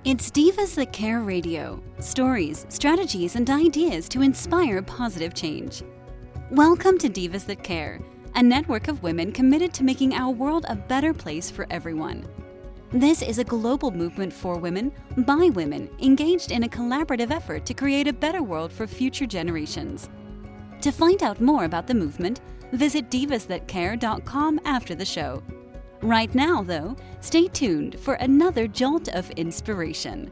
It's Divas That Care Radio. Stories, strategies, and ideas to inspire positive change. Welcome to Divas That Care, a network of women committed to making our world a better place for everyone. This is a global movement for women, by women, engaged in a collaborative effort to create a better world for future generations. To find out more about the movement, visit divasthatcare.com after the show. Right now, though, stay tuned for another jolt of inspiration.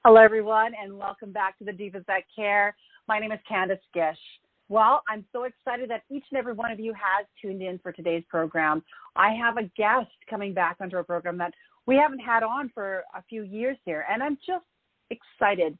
Hello, everyone, and welcome back to the Divas That Care. My name is Candace Gish. Well, I'm so excited that each and every one of you has tuned in for today's program. I have a guest coming back onto our program that we haven't had on for a few years here, and I'm just excited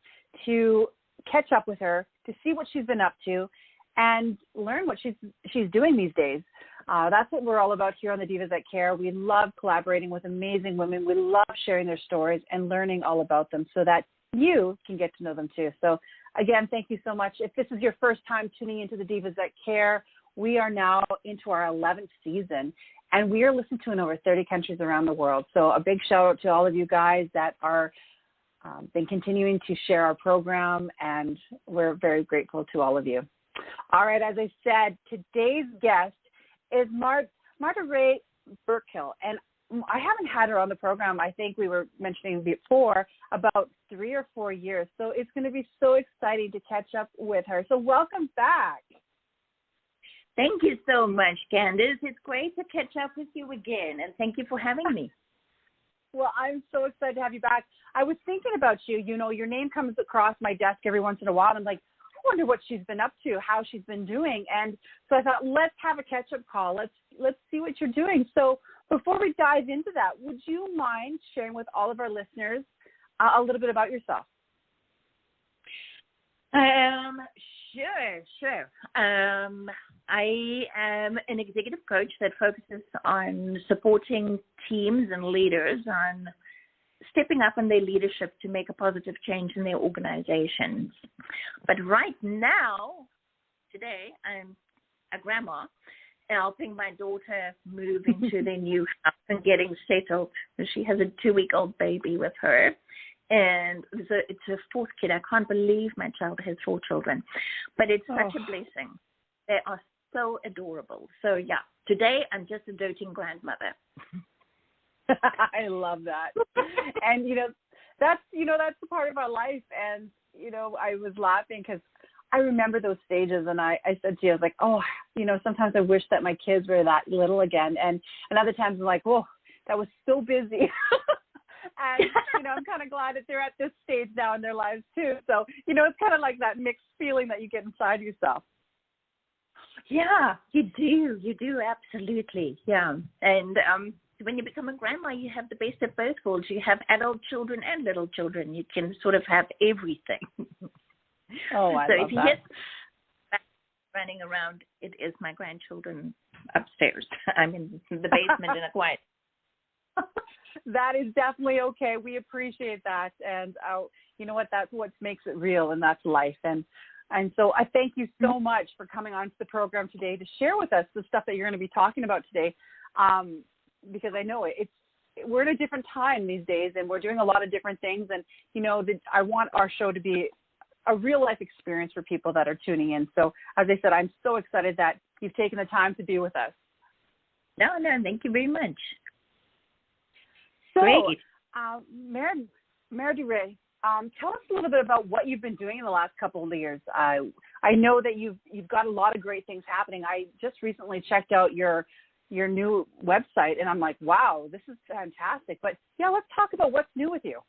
to catch up with her, to see what she's been up to, and learn what she's doing these days. That's what we're all about here on the Divas That Care. We love collaborating with amazing women. We love sharing their stories and learning all about them so that you can get to know them too. So again, thank you so much. If this is your first time tuning into the Divas That Care, we are now into our 11th season, and we are listened to in over 30 countries around the world. So a big shout out to all of you guys that are been continuing to share our program, and we're very grateful to all of you. All right, as I said, today's guest is Marderé Burkhill, and I haven't had her on the program. I think we were mentioning before about 3 or 4 years, so it's going to be so exciting to catch up with her. So welcome back. Thank you so much, Candace. It's great to catch up with you again, and thank you for having me. Well, I'm so excited to have you back. I was thinking about you. You know, your name comes across my desk every once in a while, and I'm like, I wonder what she's been up to, how she's been doing. And so I thought, let's have a catch-up call. Let's see what you're doing. So before we dive into that, would you mind sharing with all of our listeners a little bit about yourself? Sure. I am an executive coach that focuses on supporting teams and leaders on stepping up in their leadership to make a positive change in their organizations. But right now, today, I'm a grandma helping my daughter move into their new house and getting settled. She has a 2-week-old baby with her, and it's a fourth kid. I can't believe my child has 4 children, but it's such a blessing. They are so adorable. So yeah, today I'm just a doting grandmother. I love that. And, that's the part of our life. And, I was laughing because I remember those stages, and I said to you, I was like, sometimes I wish that my kids were that little again. And other times I'm like, whoa, that was so busy. And, I'm kind of glad that they're at this stage now in their lives too. So, it's kind of like that mixed feeling that you get inside yourself. Yeah, you do. Absolutely. Yeah. And, when you become a grandma, you have the best of both worlds. You have adult children and little children. You can sort of have everything. Oh, I love if you that. hear running around, it is my grandchildren upstairs. I'm in the basement in a quiet. That is definitely okay. We appreciate that. And you know what? That's what makes it real, and that's life. And so I thank you so much for coming on to the program today to share with us the stuff that you're going to be talking about today. Because I know we're in a different time these days, and we're doing a lot of different things. And, I want our show to be a real life experience for people that are tuning in. So as I said, I'm so excited that you've taken the time to be with us. No, thank you very much. So, great. Marderé, tell us a little bit about what you've been doing in the last couple of years. I know that you've got a lot of great things happening. I just recently checked out your new website, and I'm like, wow, this is fantastic. But yeah, let's talk about what's new with you.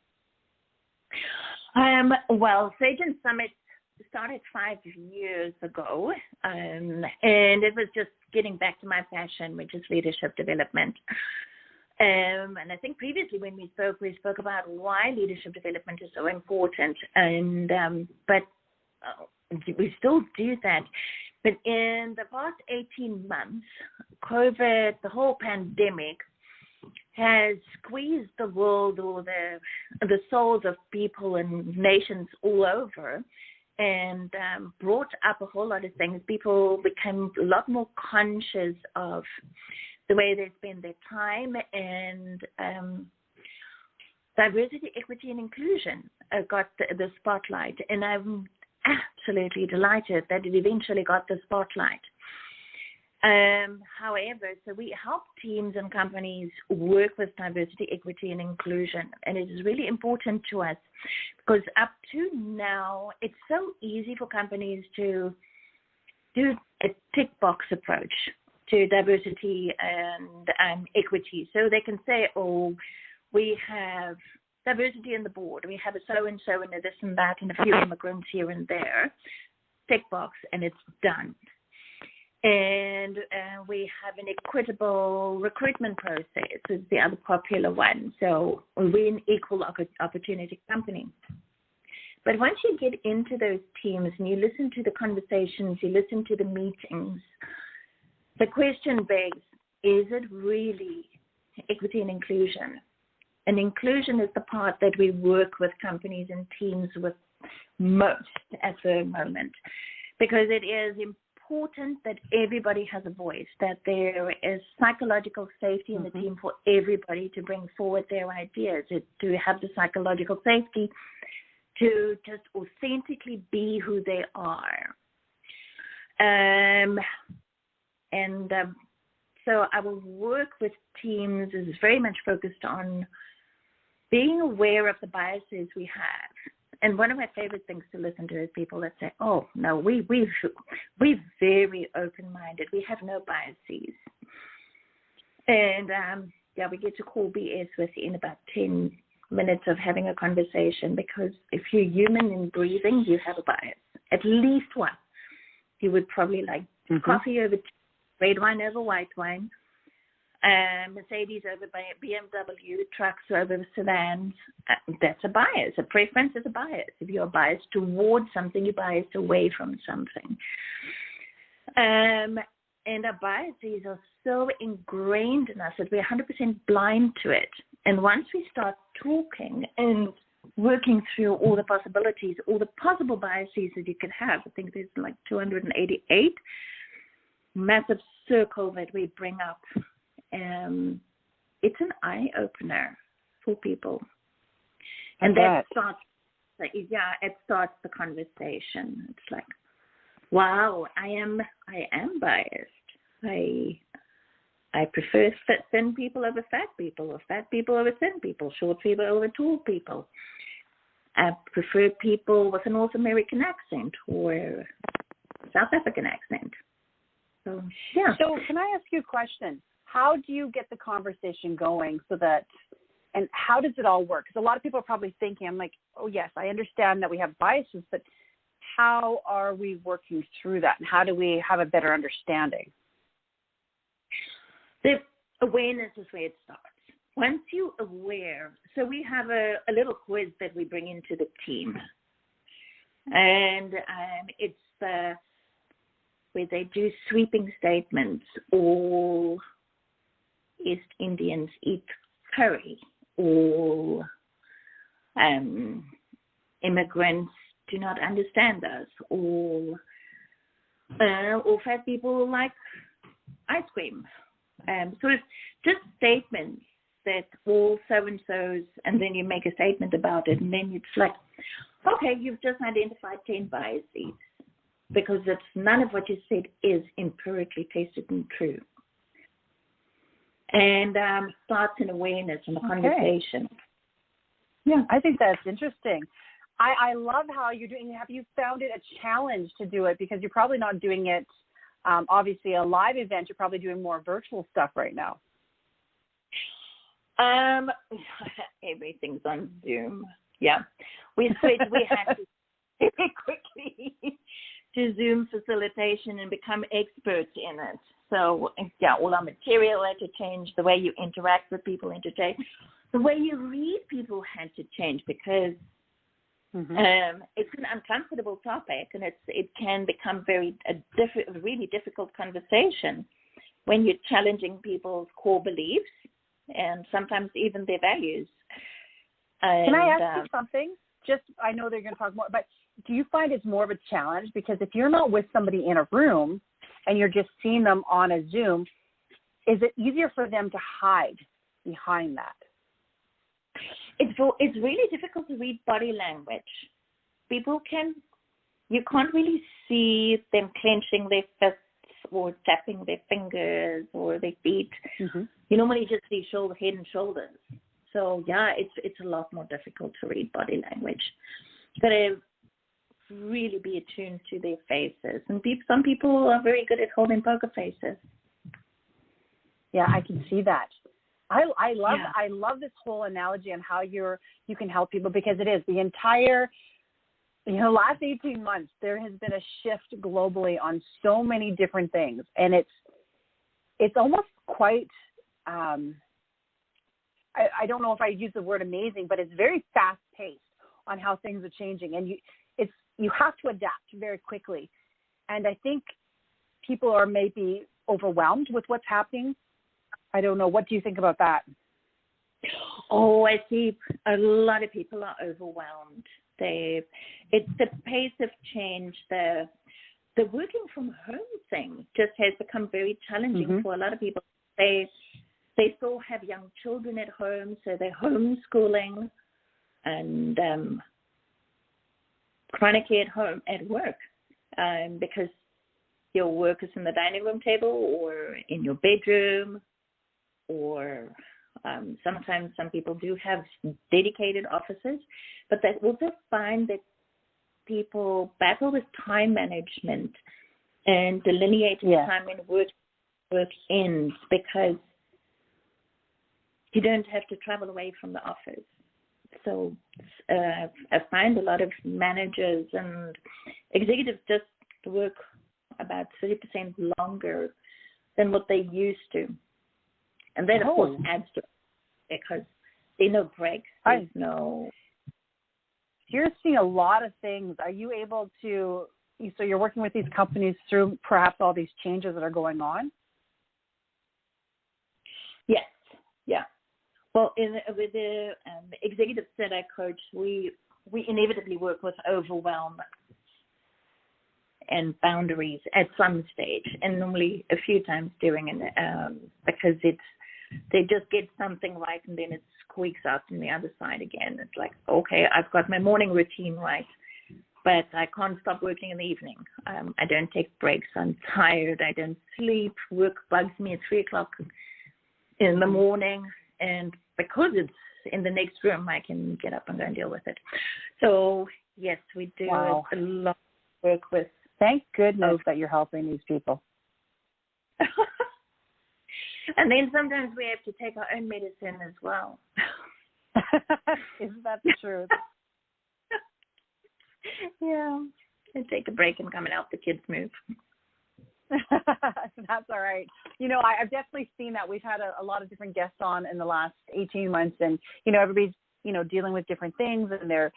Well, Sage and Summit started 5 years ago, and it was just getting back to my passion, which is leadership development. And I think previously when we spoke about why leadership development is so important, but we still do that. But in the past 18 months, COVID, the whole pandemic, has squeezed the world or the souls of people and nations all over, and brought up a whole lot of things. People became a lot more conscious of the way they spend their time, and diversity, equity, and inclusion got the spotlight, and I'm absolutely delighted that it eventually got the spotlight. However, so we help teams and companies work with diversity, equity, and inclusion, and it is really important to us because up to now, it's so easy for companies to do a tick box approach to diversity and equity. So they can say, oh, we have diversity in the board, we have a so-and-so and a this and that and a few immigrants here and there, tick box, and it's done. And we have an equitable recruitment process is the other popular one. So we're an equal opportunity company. But once you get into those teams and you listen to the conversations, you listen to the meetings, the question begs, is it really equity and inclusion? And inclusion is the part that we work with companies and teams with most at the moment, because it is important that everybody has a voice, that there is psychological safety in the team for everybody to bring forward their ideas, to have the psychological safety to just authentically be who they are. So our work with teams is very much focused on being aware of the biases we have. And one of my favorite things to listen to is people that say, oh, no, we're very open-minded. We have no biases. And, we get to call BS within about 10 minutes of having a conversation, because if you're human and breathing, you have a bias. At least one. You would probably like coffee over tea, red wine over white wine, Mercedes over BMW, trucks over sedans. That's a bias. A preference is a bias. If you're biased towards something, you're biased away from something. And our biases are so ingrained in us that we're 100% blind to it. And once we start talking and working through all the possibilities, all the possible biases that you could have, I think there's like 288, massive circle that we bring up. It's an eye-opener for people. And it starts the conversation. It's like, wow, I am biased. I prefer thin people over fat people, or fat people over thin people, short people over tall people. I prefer people with a North American accent or South African accent. So, yeah. So can I ask you a question? How do you get the conversation going and how does it all work? Because a lot of people are probably thinking, I'm like, oh, yes, I understand that we have biases, but how are we working through that? And how do we have a better understanding? The awareness is where it starts. Once you're aware, so we have a little quiz that we bring into the team. And it's where they do sweeping statements, or East Indians eat curry, or immigrants do not understand us, or fat people like ice cream. So it's just statements that all so-and-sos, and then you make a statement about it, and then it's like, okay, you've just identified 10 biases, because it's none of what you said is empirically tested and true. And starts an awareness and a conversation. Yeah, I think that's interesting. I love how you're doing. Have you found it a challenge to do it? Because you're probably not doing it, obviously, a live event. You're probably doing more virtual stuff right now. Everything's on Zoom. Yeah. We switched. We had to very quickly to Zoom facilitation and become experts in it. So, all our material had to change. The way you interact with people had to change. The way you read people had to change, because it's an uncomfortable topic, and it can become really difficult conversation when you're challenging people's core beliefs and sometimes even their values. Can I ask you something? I know they're going to talk more, but do you find it's more of a challenge? Because if you're not with somebody in a room and you're just seeing them on a Zoom, is it easier for them to hide behind that? it's really difficult to read body language. You can't really see them clenching their fists or tapping their fingers or their feet. Mm-hmm. You normally just see head and shoulders. So yeah, it's a lot more difficult to read body language. You got to really be attuned to their faces, and some people are very good at holding poker faces. Yeah, I can see that. I love this whole analogy on how you can help people, because it is the entire last 18 months there has been a shift globally on so many different things, and it's almost quite I don't know if I use the word amazing, but it's very fast paced on how things are changing, and you have to adapt very quickly. And I think people are maybe overwhelmed with what's happening. I don't know. What do you think about that? Oh, I see a lot of people are overwhelmed. The pace of change, the working from home thing just has become very challenging Mm-hmm. for a lot of people. They still have young children at home, so they're homeschooling and chronically at home at work, because your work is in the dining room table or in your bedroom, or sometimes some people do have dedicated offices, but they also find that people battle with time management and delineating time in work ends, because you don't have to travel away from the office. So I find a lot of managers and executives just work about 30% longer than what they used to. And that, of course, adds to it, because there are no breaks. There's no... You're seeing a lot of things. Are you able to, so you're working with these companies through perhaps all these changes that are going on? Yes, yeah. Well, with the executives that I coach, we inevitably work with overwhelm and boundaries at some stage, and normally a few times during because they just get something right and then it squeaks out from the other side again. It's like, okay, I've got my morning routine right, but I can't stop working in the evening. I don't take breaks. I'm tired. I don't sleep. Work bugs me at 3:00 in the morning, and because it's in the next room, I can get up and go and deal with it. So yes, we do a lot of work with. Thank goodness that you're helping these people. And then sometimes we have to take our own medicine as well. Isn't that the truth? Yeah. And take a break and come and help the kids move. That's all right. I've definitely seen that. We've had a lot of different guests on in the last 18 months, and, everybody's, dealing with different things, and they're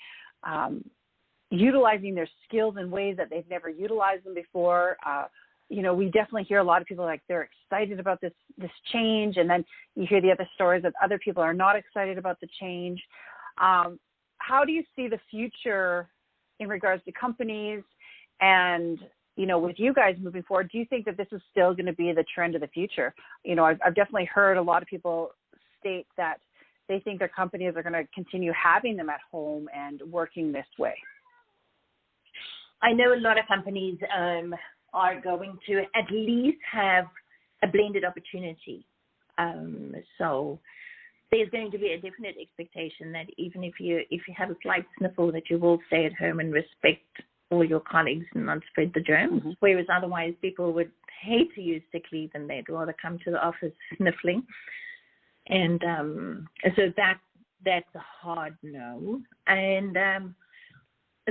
utilizing their skills in ways that they've never utilized them before. We definitely hear a lot of people like they're excited about this change, and then you hear the other stories that other people are not excited about the change. How do you see the future in regards to companies and, with you guys moving forward? Do you think that this is still going to be the trend of the future? I've definitely heard a lot of people state that they think their companies are going to continue having them at home and working this way. I know a lot of companies are going to at least have a blended opportunity. So there's going to be a definite expectation that even if you have a slight sniffle, that you will stay at home and respect all your colleagues and not spread the germs. Mm-hmm. Whereas otherwise people would hate to use sick leave and they'd rather come to the office sniffling. And so that's a hard no. And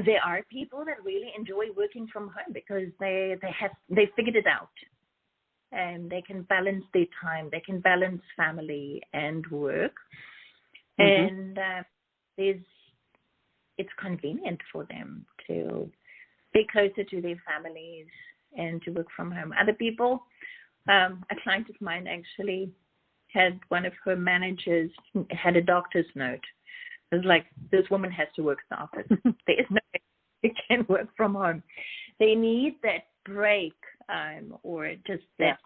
there are people that really enjoy working from home because they figured it out, and they can balance their time. They can balance family and work, and it's convenient for them to be closer to their families and to work from home. Other people, a client of mine actually had one of her managers had a doctor's note. It was like, this woman has to work in the office. There is no way she can work from home. They need that break, or just that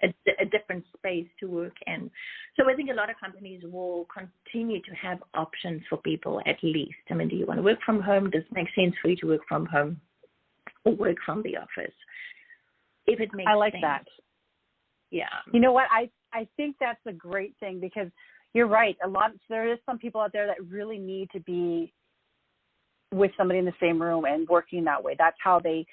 a different space to work in. So I think a lot of companies will continue to have options for people at least. I mean, do you want to work from home? Does it make sense for you to work from home or work from the office? If it makes sense. I like that. Yeah. You know what? I think that's a great thing because you're right. There is some people out there that really need to be with somebody in the same room and working that way. That's how they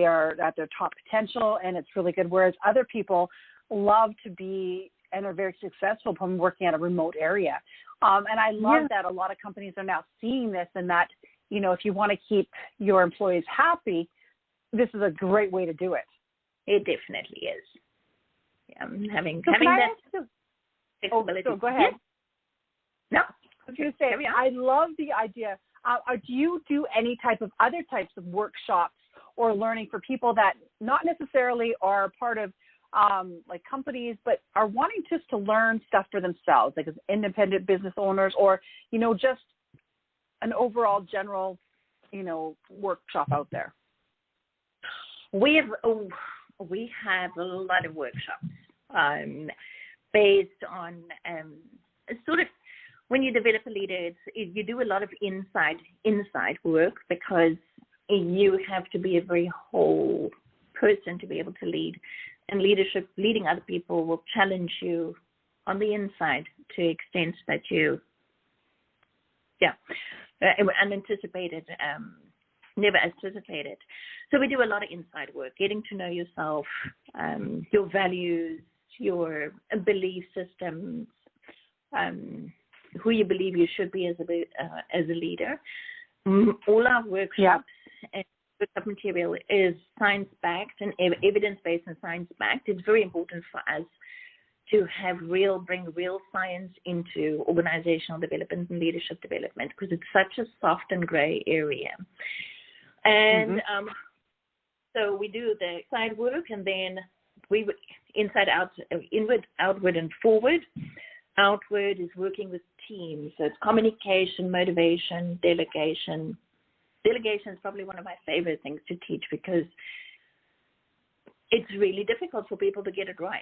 are at their top potential, and it's really good. Whereas other people love to be and are very successful from working at a remote area. And I love that a lot of companies are now seeing this, and that, you know, if you want to keep your employees happy, this is a great way to do it. It definitely is. Yeah, having that flexibility. So go ahead. No, I was going to say, I love the idea. Do you do any other types of workshops or learning for people that not necessarily are part of like companies, but are wanting just to learn stuff for themselves, like as independent business owners, or, you know, just an overall general, you know, workshop out there? We have a lot of workshops based on sort of, when you develop a leader, you do a lot of inside work, because you have to be a very whole person to be able to lead. And leading other people will challenge you on the inside to extent that you, unanticipated, never anticipated. So we do a lot of inside work, getting to know yourself, your values, your belief systems, who you believe you should be as a leader. All our workshops and workshop material is science-backed and evidence-based and science-backed. It's very important for us to bring real science into organizational development and leadership development, because it's such a soft and gray area. And so we do the side work, and then we inside out, inward, outward, and forward. Outward is working with teams. So it's communication, motivation, delegation. Delegation is probably one of my favorite things to teach, because it's really difficult for people to get it right.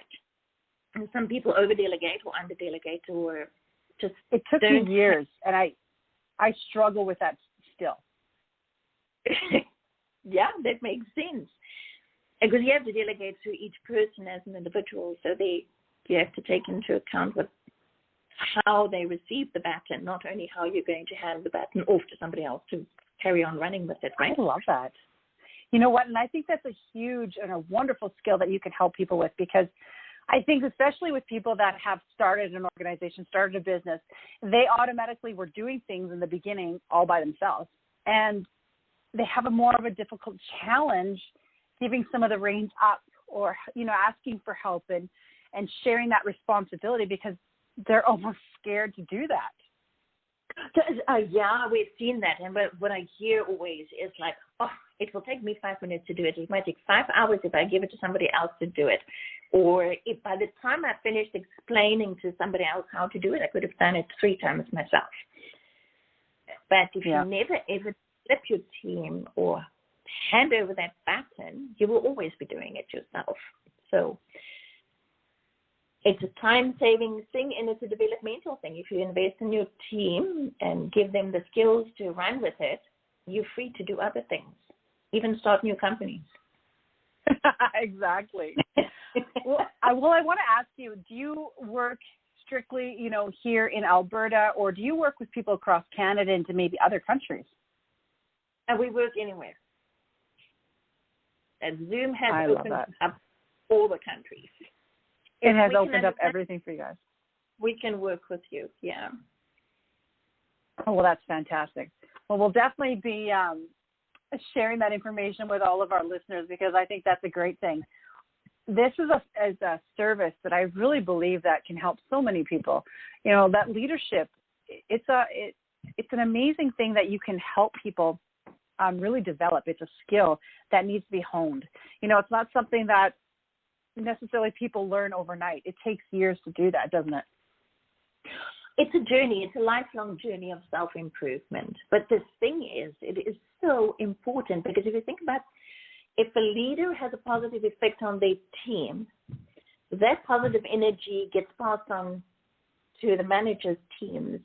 And some people over-delegate or under-delegate, or just It took me years, and I struggle with that still. Yeah, that makes sense. Because you have to delegate to each person as an individual, so you have to take into account how they receive the baton, not only how you're going to hand the baton off to somebody else to carry on running with it, right? I love that. You know what? And I think that's a huge and a wonderful skill that you can help people with, because I think especially with people that have started an organization, started a business, they automatically were doing things in the beginning all by themselves. And they have a more of a difficult challenge giving some of the reins up, or, you know, asking for help and sharing that responsibility, because they're almost scared to do that. Yeah, we've seen that. And what I hear always is like, oh, it will take me 5 minutes to do it. It might take 5 hours if I give it to somebody else to do it. Or if by the time I finished explaining to somebody else how to do it, I could have done it 3 times myself. But if you never ever flip your team or hand over that baton, you will always be doing it yourself. So it's a time-saving thing, and it's a developmental thing. If you invest in your team and give them the skills to run with it, you're free to do other things, even start new companies. Exactly. Well, I want to ask you, do you work strictly, you know, here in Alberta, or do you work with people across Canada and to maybe other countries? We work anywhere. And Zoom has opened up all the countries. It has opened up everything for you guys. We can work with you, yeah. Oh, well, that's fantastic. Well, we'll definitely be sharing that information with all of our listeners, because I think that's a great thing. This is a service that I really believe that can help so many people. You know, that leadership, it's an amazing thing that you can help people really develop. It's a skill that needs to be honed. You know, it's not something that necessarily people learn overnight. It takes years to do that, doesn't it? It's a journey. It's a lifelong journey of self-improvement. But the thing is, it is so important, because if you think about, if a leader has a positive effect on their team, that positive energy gets passed on to the managers' teams.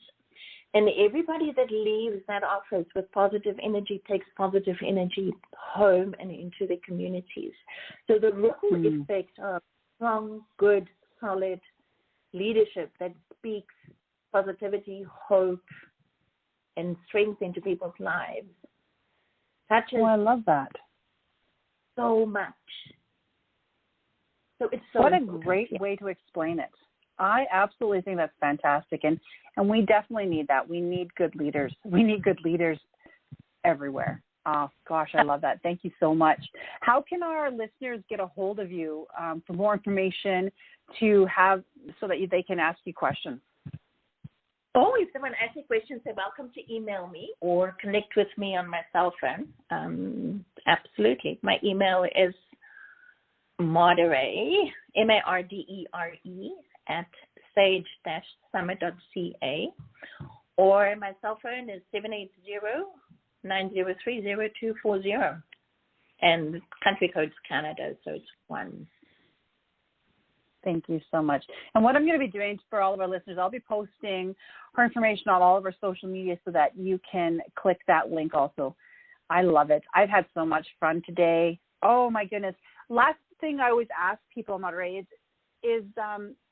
And everybody that leaves that office with positive energy takes positive energy home and into the communities. So the ripple effect of strong, good, solid leadership that speaks positivity, hope, and strength into people's lives touches I love that. so much. So it's so what important. A great way to explain it. I absolutely think that's fantastic, and we definitely need that. We need good leaders. We need good leaders everywhere. Oh, gosh, I love that. Thank you so much. How can our listeners get a hold of you for more information so that they can ask you questions? Oh, if someone asks you questions, they're welcome to email me or connect with me on my cell phone. Absolutely. My email is Marderé, Mardere, at sage-summit.ca, or my cell phone is 780-903-0240, and country code's Canada, so it's 1. Thank you so much. And what I'm going to be doing for all of our listeners, I'll be posting her information on all of our social media so that you can click that link also. I love it. I've had so much fun today. Oh, my goodness. Last thing I always ask people, Marderé, is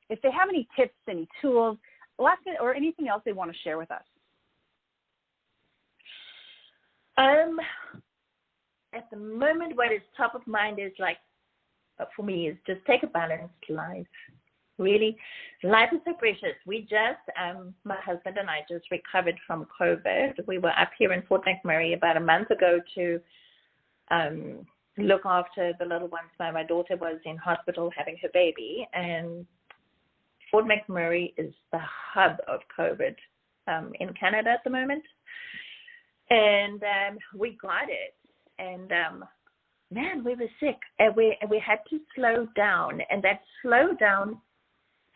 if they have any tips, any tools, or anything else they want to share with us. At the moment, what is top of mind is for me is just take a balanced life. Really, life is so precious. We just, my husband and I just recovered from COVID. We were up here in Fort McMurray about a month ago to look after the little ones while my daughter was in hospital having her baby. And Fort McMurray is the hub of COVID in Canada at the moment. And we got it. And man, we were sick. And we had to slow down. And that slow down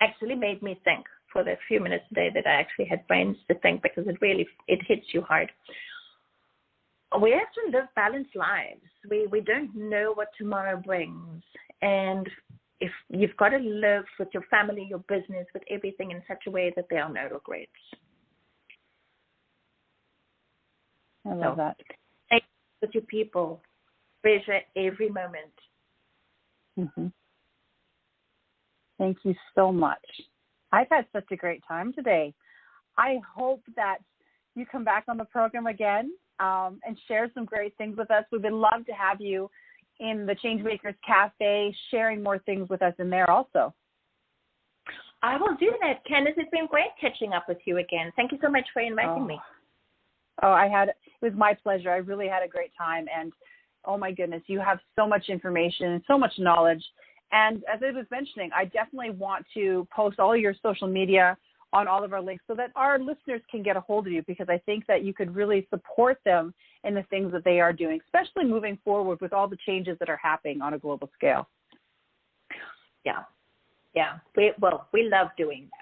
actually made me think for the few minutes a day that I actually had brains to think, because it hits you hard. We have to live balanced lives. We don't know what tomorrow brings. And if you've got to live with your family, your business, with everything in such a way that there are no regrets. I love that. Take with your people. Treasure every moment. Mm-hmm. Thank you so much. I've had such a great time today. I hope that you come back on the program again and share some great things with us. We would love to have you in the Changemakers Cafe, sharing more things with us in there also. I will do that. Candace, it's been great catching up with you again. Thank you so much for inviting me. It was my pleasure. I really had a great time. And oh my goodness, you have so much information, so much knowledge. And as I was mentioning, I definitely want to post all your social media on all of our links so that our listeners can get a hold of you, because I think that you could really support them in the things that they are doing, especially moving forward with all the changes that are happening on a global scale. Yeah. We love doing that.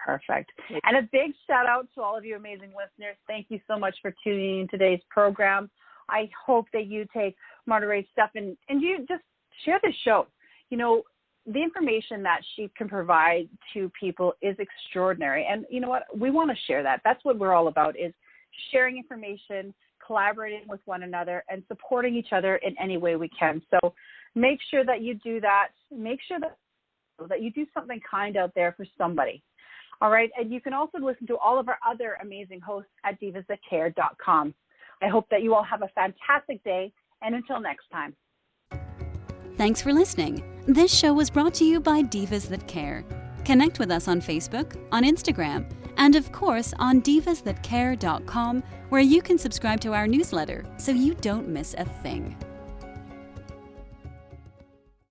Perfect. And a big shout out to all of you amazing listeners. Thank you so much for tuning in today's program. I hope that you take Marderé's stuff and you just share the show. You know, the information that she can provide to people is extraordinary. And you know what? We want to share that. That's what we're all about, is sharing information, collaborating with one another, and supporting each other in any way we can. So make sure that you do that. Make sure that you do something kind out there for somebody. All right. And you can also listen to all of our other amazing hosts at divasthatcare.com. I hope that you all have a fantastic day. And until next time. Thanks for listening. This show was brought to you by Divas That Care. Connect with us on Facebook, on Instagram, and of course on divasthatcare.com, where you can subscribe to our newsletter so you don't miss a thing.